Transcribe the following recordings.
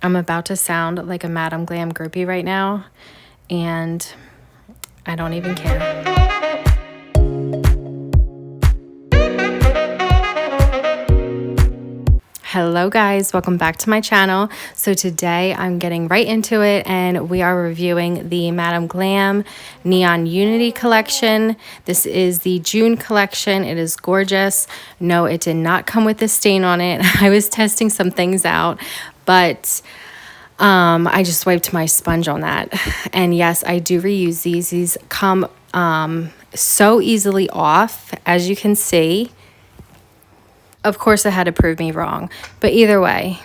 I'm about to sound like a Madam Glam groupie right now, and I don't even care. Hello guys, welcome back to my channel. So today I'm getting right into it and we are reviewing the Madam Glam Neon Unity Collection. This is the June collection. It is gorgeous. No, it did not come with a stain on it. I was testing some things out, but I just wiped my sponge on that. And yes, I do reuse these. These come so easily off, as you can see. Of course, it had to prove me wrong. But either way,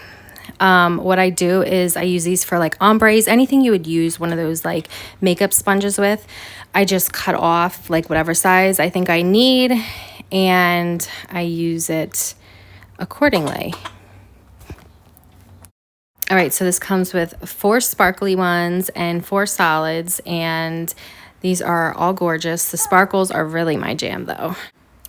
what I do is I use these for like ombres, anything you would use one of those like makeup sponges with. I just cut off like whatever size I think I need and I use it accordingly. All right, so this comes with 4 sparkly ones and 4 solids, and these are all gorgeous. The sparkles are really my jam though.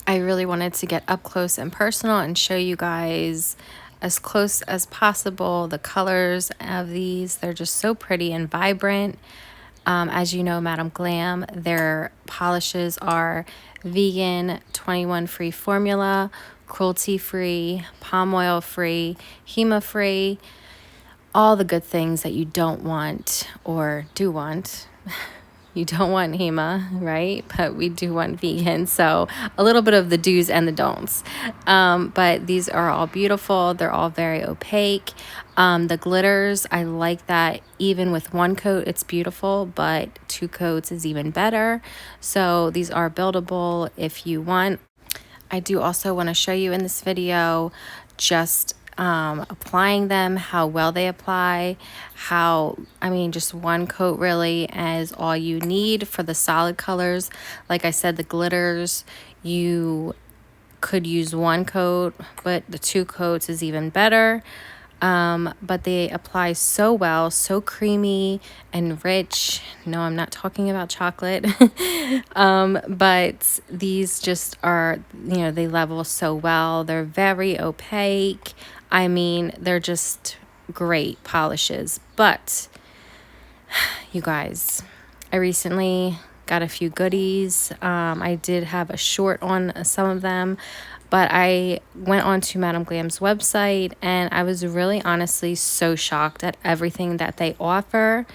I really wanted to get up close and personal and show you guys as close as possible the colors of these. They're just so pretty and vibrant. As you know, Madam Glam, their polishes are vegan, 21 free formula, cruelty free, palm oil free, HEMA free, all the good things that you don't want or do want. You don't want HEMA, right? But we do want vegan. So a little bit of the do's and the don'ts. But these are all beautiful. They're all very opaque. The glitters, I like that even with 1 coat, it's beautiful, but 2 coats is even better. So these are buildable if you want. I do also want to show you in this video just applying them, how well they apply, just 1 coat really is all you need for the solid colors. Like I said, the glitters, you could use 1 coat, but the 2 coats is even better. But they apply so well, so creamy and rich. No, I'm not talking about chocolate. But these just are, they level so well. They're very opaque. I mean, they're just great polishes. But you guys, I recently got a few goodies. I did have a short on some of them, but I went on to Madam Glam's website and I was really honestly so shocked at everything that they offer.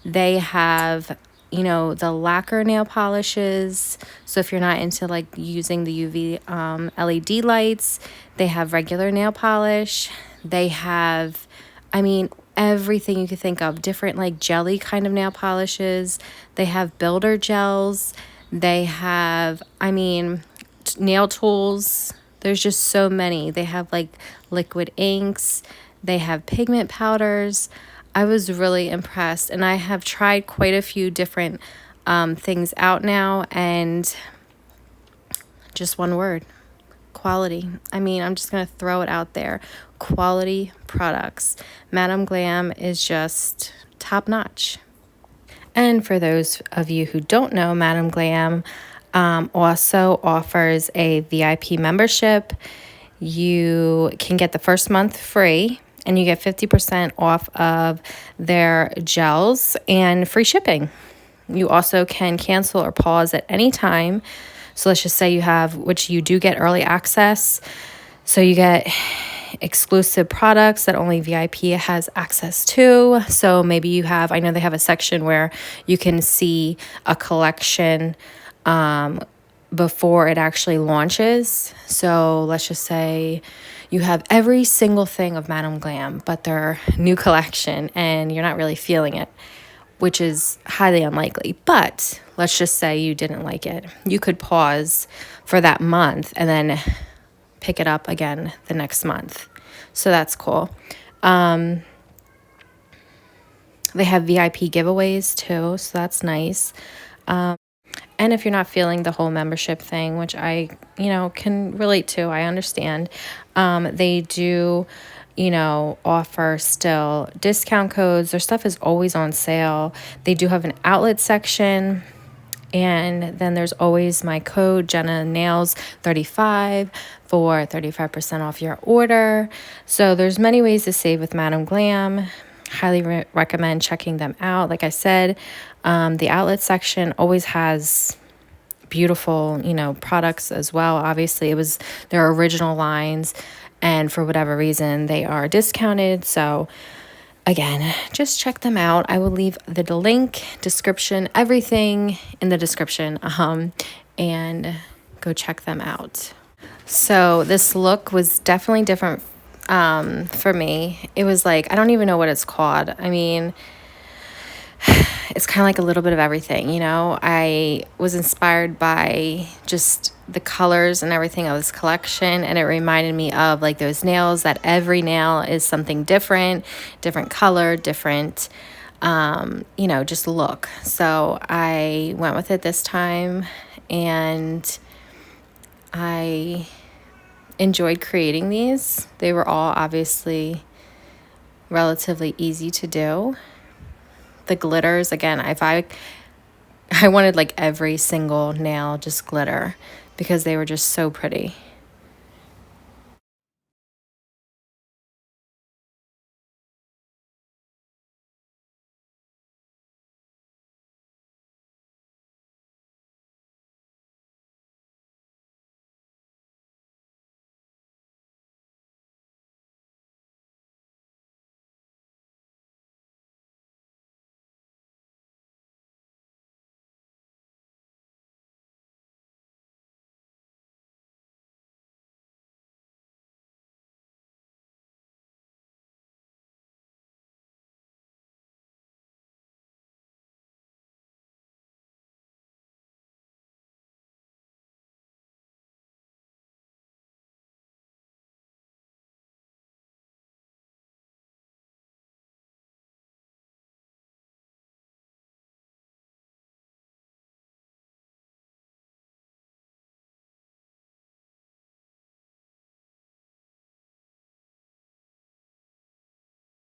They have, the lacquer nail polishes. So if you're not into like using the UV LED lights, they have regular nail polish. They have, everything you could think of, different like jelly kind of nail polishes. They have builder gels. They have, nail tools. There's just so many. They have like liquid inks. They have pigment powders. I was really impressed, and I have tried quite a few different things out now, and just one word: quality. I'm just gonna throw it out there. Quality products. Madam Glam is just top notch. And for those of you who don't know, Madam Glam also offers a VIP membership. You can get the first month free, and you get 50% off of their gels and free shipping. You also can cancel or pause at any time. So let's just say you have, which you do get early access. So you get exclusive products that only VIP has access to. So maybe you have, I know they have a section where you can see a collection before it actually launches. So let's just say you have every single thing of Madam Glam, but their new collection, and you're not really feeling it, which is highly unlikely. But let's just say you didn't like it. You could pause for that month and then pick it up again the next month. So that's cool. They have VIP giveaways too, so that's nice. And if you're not feeling the whole membership thing, which I, can relate to, I understand, they do, offer still discount codes. Their stuff is always on sale. They do have an outlet section. And then there's always my code, Jenna Nails 35 for 35% off your order. So there's many ways to save with Madam Glam. Highly recommend checking them out. Like I said, the outlet section always has beautiful, you know, products as well. Obviously, it was their original lines, and for whatever reason, they are discounted. So again, just check them out. I will leave the link, description, everything in the description, and go check them out. So this look was definitely different for me. It was like, I don't even know what it's called. I mean, it's kind of like a little bit of everything, you know. I was inspired by just the colors and everything of this collection, and it reminded me of like those nails, that every nail is something different, different color, different you know, just look. So I went with it this time, and I enjoyed creating these. They were all obviously relatively easy to do. The glitters, again, I wanted like every single nail just glitter because they were just so pretty.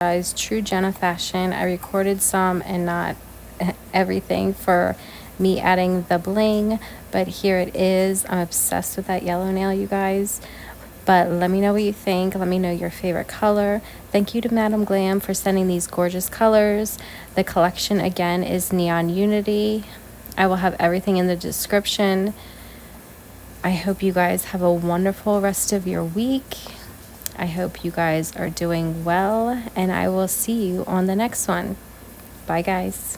Guys, true Jenna fashion. I recorded some and not everything for me adding the bling, but here it is. I'm obsessed with that yellow nail, you guys. But let me know what you think. Let me know your favorite color. Thank you to Madam Glam for sending these gorgeous colors. The collection again is Neon Unity. I will have everything in the description. I hope you guys have a wonderful rest of your week. I hope you guys are doing well, and I will see you on the next one. Bye, guys.